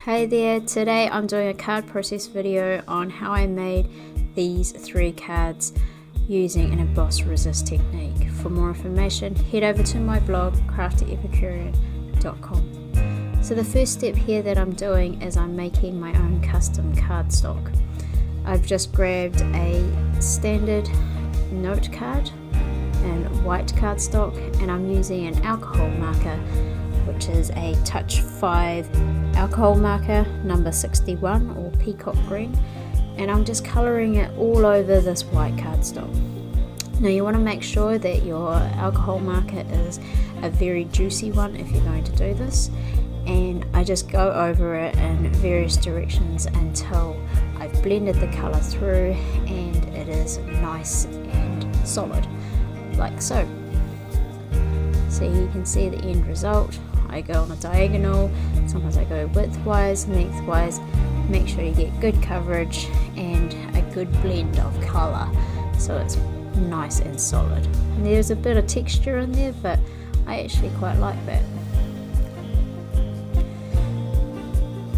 Hey there, today I'm doing a card process video on how I made these 3 cards using an emboss resist technique. For more information, head over to my blog craftyepicurean.com. So the first step here that I'm doing is I'm making my own custom cardstock. I've just grabbed a standard note card and white cardstock, and I'm using an alcohol marker, which is a touch 5 alcohol marker number 61 or peacock green, and I'm just colouring it all over this white cardstock. Now you want to make sure that your alcohol marker is a very juicy one if you're going to do this, and I just go over it in various directions until I've blended the colour through and it is nice and solid, like so. So you can see the end result. I go on a diagonal, sometimes I go widthwise, lengthwise. Make sure you get good coverage and a good blend of colour so it's nice and solid. And there's a bit of texture in there, but I actually quite like that.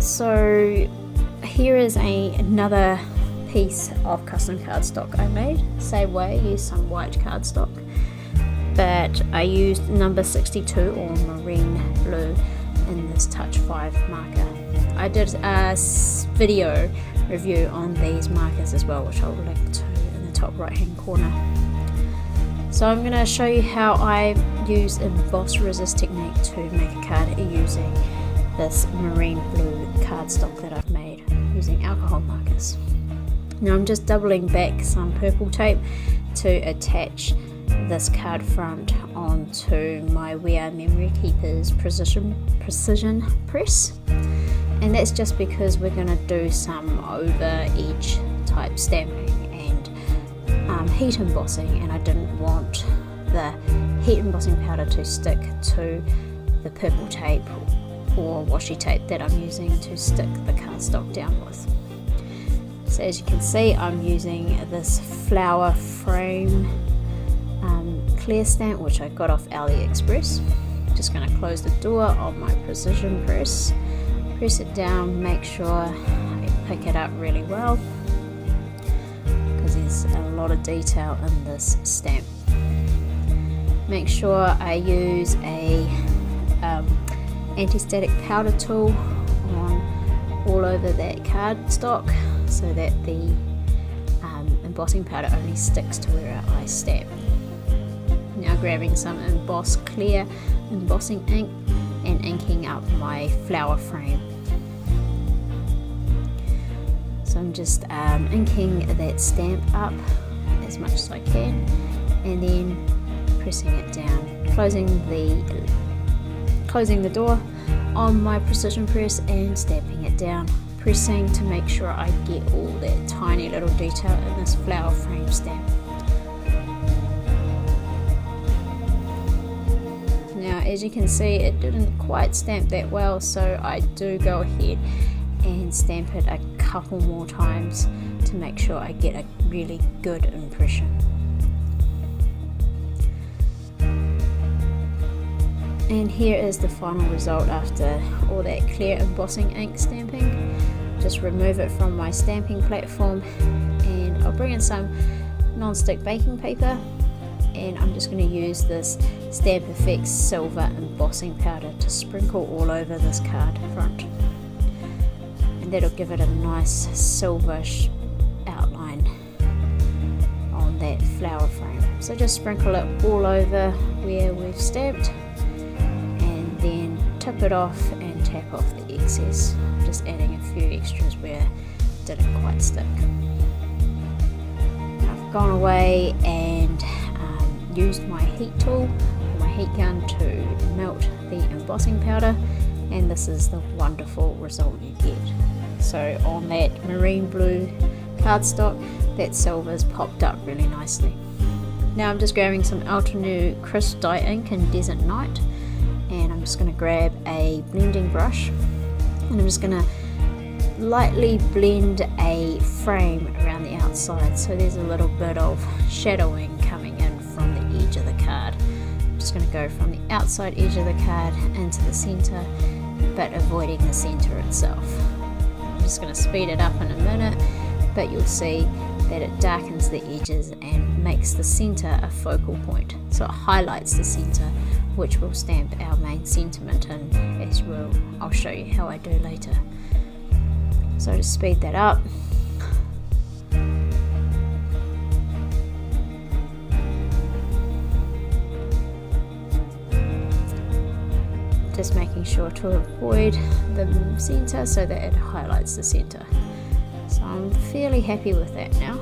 So here is another piece of custom cardstock I made. Same way, I used some white cardstock, but I used number 62 or marine blue in this touch 5 marker. I did a video review on these markers as well, which I'll link to in the top right hand corner. So I'm going to show you how I use emboss resist technique to make a card using this marine blue cardstock that I've made using alcohol markers. Now I'm just doubling back some purple tape to attach this card front onto my We Are Memory Keepers precision press, and that's just because we're going to do some over edge type stamping and heat embossing, and I didn't want the heat embossing powder to stick to the purple tape or washi tape that I'm using to stick the cardstock down with. So as you can see, I'm using this flower frame clear stamp, which I got off AliExpress. Just going to close the door on my precision press, press it down, make sure I pick it up really well because there's a lot of detail in this stamp. Make sure I use a anti-static powder tool on all over that cardstock so that the embossing powder only sticks to where I stamp. Now grabbing some Emboss clear embossing ink and inking up my flower frame. So I'm just inking that stamp up as much as I can and then pressing it down, closing the door on my precision press and stamping it down, pressing to make sure I get all that tiny little detail in this flower frame stamp. Now as you can see, it didn't quite stamp that well, so I do go ahead and stamp it a couple more times to make sure I get a really good impression. And here is the final result after all that clear embossing ink stamping. Just remove it from my stamping platform and I'll bring in some non-stick baking paper, and I'm just going to use this Stamp Effects silver embossing powder to sprinkle all over this card front, and that'll give it a nice silverish outline on that flower frame. So just sprinkle it all over where we've stamped and then tip it off and tap off the excess, just adding a few extras where it didn't quite stick. I've gone away and used my heat tool, my heat gun, to melt the embossing powder, and this is the wonderful result you get. So on that marine blue cardstock, that silver's popped up really nicely. Now I'm just grabbing some Ultra New Crisp Dye ink in Desert Night, and I'm just going to grab a blending brush and I'm just going to lightly blend a frame around the outside, so there's a little bit of shadowing coming in from the edge of the card. I'm just going to go from the outside edge of the card into the center, but avoiding the center itself. just going to speed it up in a minute, but you'll see that it darkens the edges and makes the center a focal point. So it highlights the center, which will stamp our main sentiment in, as I'll show you how I do later. So to speed that up, just making sure to avoid the center so that it highlights the center. So I'm fairly happy with that now.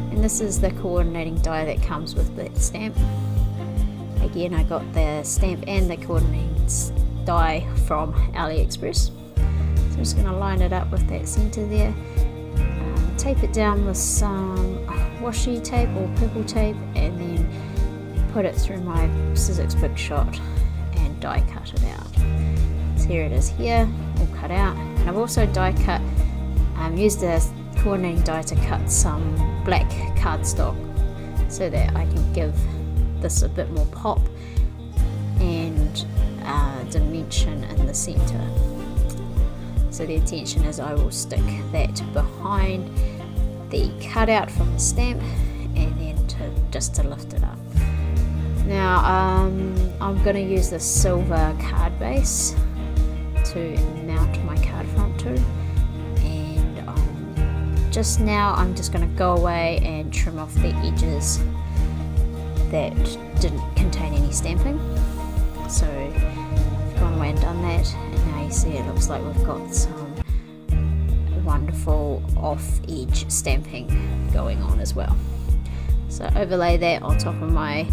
And this is the coordinating die that comes with the stamp. Again, I got the stamp and the coordinating die from AliExpress. So I'm just going to line it up with that center there. Tape it down with some washi tape or purple tape, and then put it through my Sizzix Big Shot and die cut it out. So here it is here, all cut out. And I've also die cut, used a coordinating die to cut some black cardstock so that I can give this a bit more pop and dimension in the center. So the intention is I will stick that behind the cutout from the stamp, and then just to lift it up. Now I'm going to use the silver card base to mount my card front to, and just now I'm just going to go away and trim off the edges that didn't contain any stamping. So I've gone away and done that, and now you see it looks like we've got some wonderful off-edge stamping going on as well. So overlay that on top of my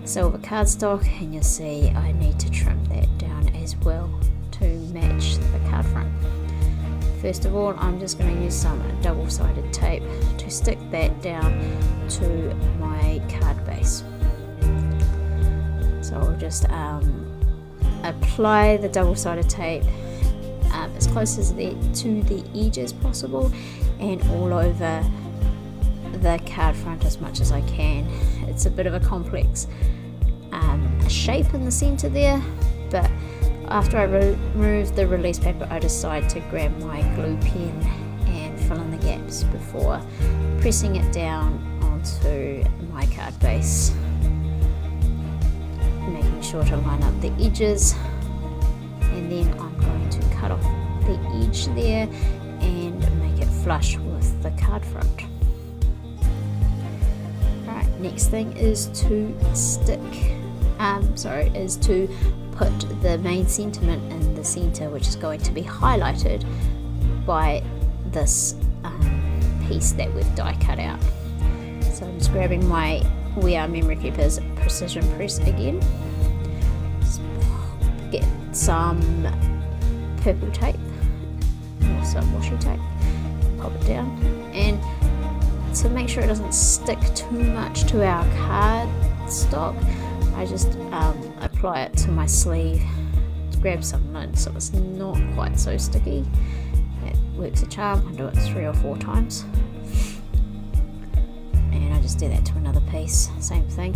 silver cardstock, and you'll see I need to trim that down as well to match the card front. First of all, I'm just going to use some double-sided tape to stick that down to my card base. So I'll just apply the double-sided tape as close as to the edge as possible, and all over the card front as much as I can. It's a bit of a complex shape in the center there, but after I remove the release paper, I decide to grab my glue pen and fill in the gaps before pressing it down onto my card base, making sure to line up the edges, and then I'm going to cut off the edge there and make it flush with the card front. Right, next thing is to put the main sentiment in the center, which is going to be highlighted by this piece that we've die cut out. So I'm just grabbing my We Are Memory Keepers precision press again. Just get some purple tape or some washi tape, pop it down, and to make sure it doesn't stick too much to our card stock, I just apply it to my sleeve, grab some lint so it's not quite so sticky. That works a charm. I do it 3 or 4 times, and I just do that to another piece, same thing.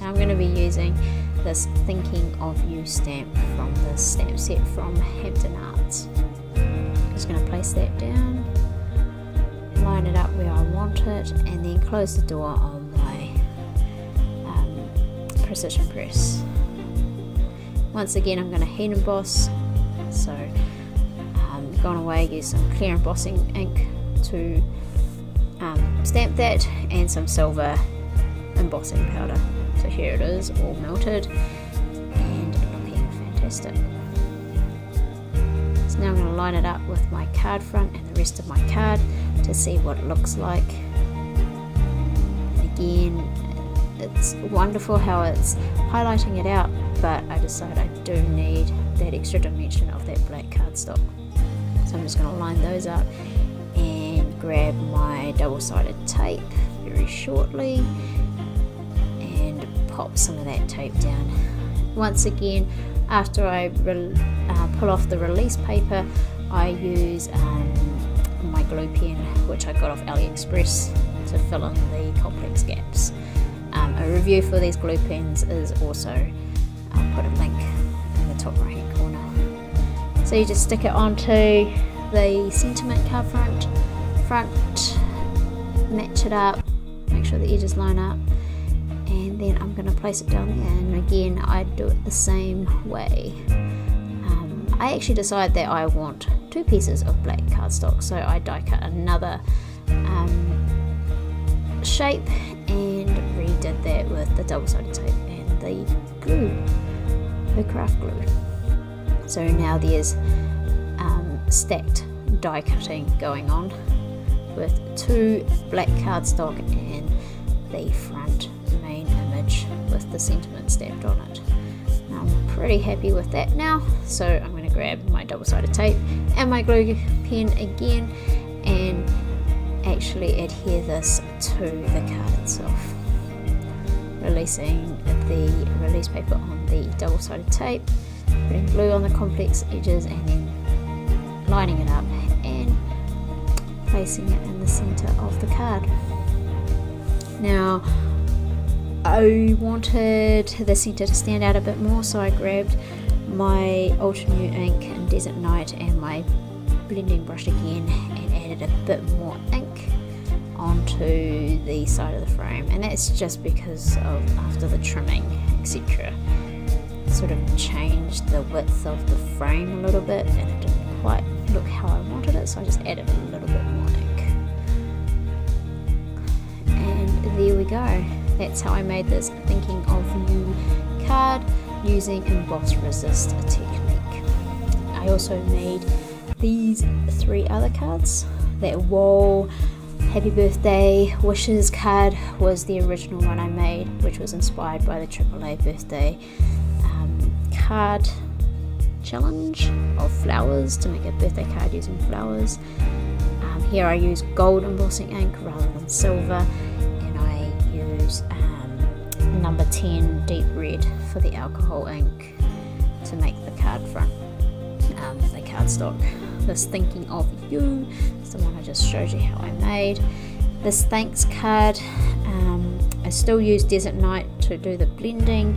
Now I'm going to be using this Thinking of You stamp from the stamp set from Hampton Arts. I'm just going to place that down, line it up where I want it, and then close the door on my precision press. Once again, I'm going to hand emboss, so gone away, use some clear embossing ink to stamp that, and some silver embossing powder. So here it is, all melted and looking fantastic. So now I'm going to line it up with my card front and the rest of my card to see what it looks like. And again, it's wonderful how it's highlighting it out, but I decide I do need that extra dimension of that black cardstock. So I'm just going to line those up and grab my double-sided tape very shortly and pop some of that tape down. Once again, after I pull off the release paper, I use my glue pen, which I got off AliExpress, to fill in the complex gaps. A review for these glue pens is also, I'll put a link in the top right hand corner. So you just stick it onto the sentiment card front, match it up, make sure the edges line up, and then I'm going to place it down there. And again, I do it the same way. I actually decided that I want 2 pieces of black cardstock, so I die cut another shape and redid that with the double-sided tape and the glue, the craft glue. So now there's stacked die cutting going on with 2 black cardstock and the front main image with the sentiment stamped on it. Now I'm pretty happy with that now, so I'm going to grab my double-sided tape and my glue pen again and actually adhere this to the card itself, releasing the release paper on the double-sided tape, putting glue on the complex edges and then lining it up and placing it in the center of the card. Now I wanted the center to stand out a bit more, so I grabbed my Ultra New ink in Desert Night and my blending brush again and added a bit more ink onto the side of the frame, and that's just because of after the trimming etc sort of changed the width of the frame a little bit and it didn't quite look how I wanted it, so I just added a little bit more ink. And there we go. That's how I made this Thinking of You card using Emboss Resist technique. I also made these 3 other cards. That Whoa, Happy Birthday Wishes card was the original one I made, which was inspired by the AAA birthday card challenge of flowers, to make a birthday card using flowers. Here I use gold embossing ink rather than silver, and I use number 10 deep red for the alcohol ink to make the card front, the cardstock. This Thinking of You is the one I just showed you how I made. This thanks card, I still use Desert Night to do the blending,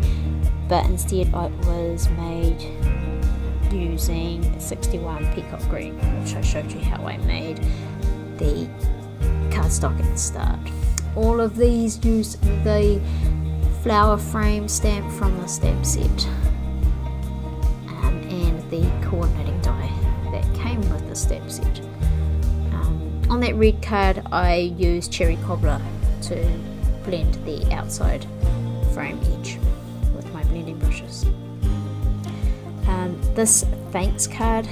but instead it was made using 61 Peacock Green, which I showed you how I made the cardstock at the start. All of these use the flower frame stamp from the stamp set and the coordinating die that came with the stamp set. On that red card I used Cherry Cobbler to blend the outside frame edge with my blending brushes. This thanks card,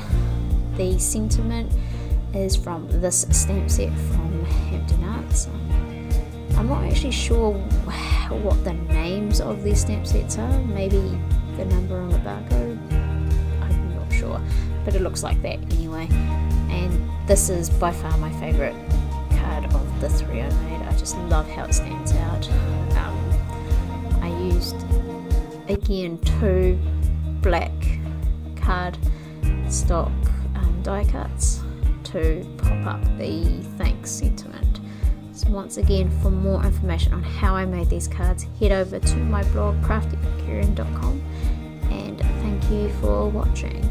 the sentiment is from this stamp set from Hampton Arts. I'm not actually sure what the names of these stamp sets are, maybe the number on the barcode, I'm not sure, but it looks like that anyway. And this is by far my favourite card of the 3 I made. I just love how it stands out. I used again 2 black card stock die cuts to pop up the thanks sentiment. So once again, for more information on how I made these cards, head over to my blog craftepicurean.com, and thank you for watching.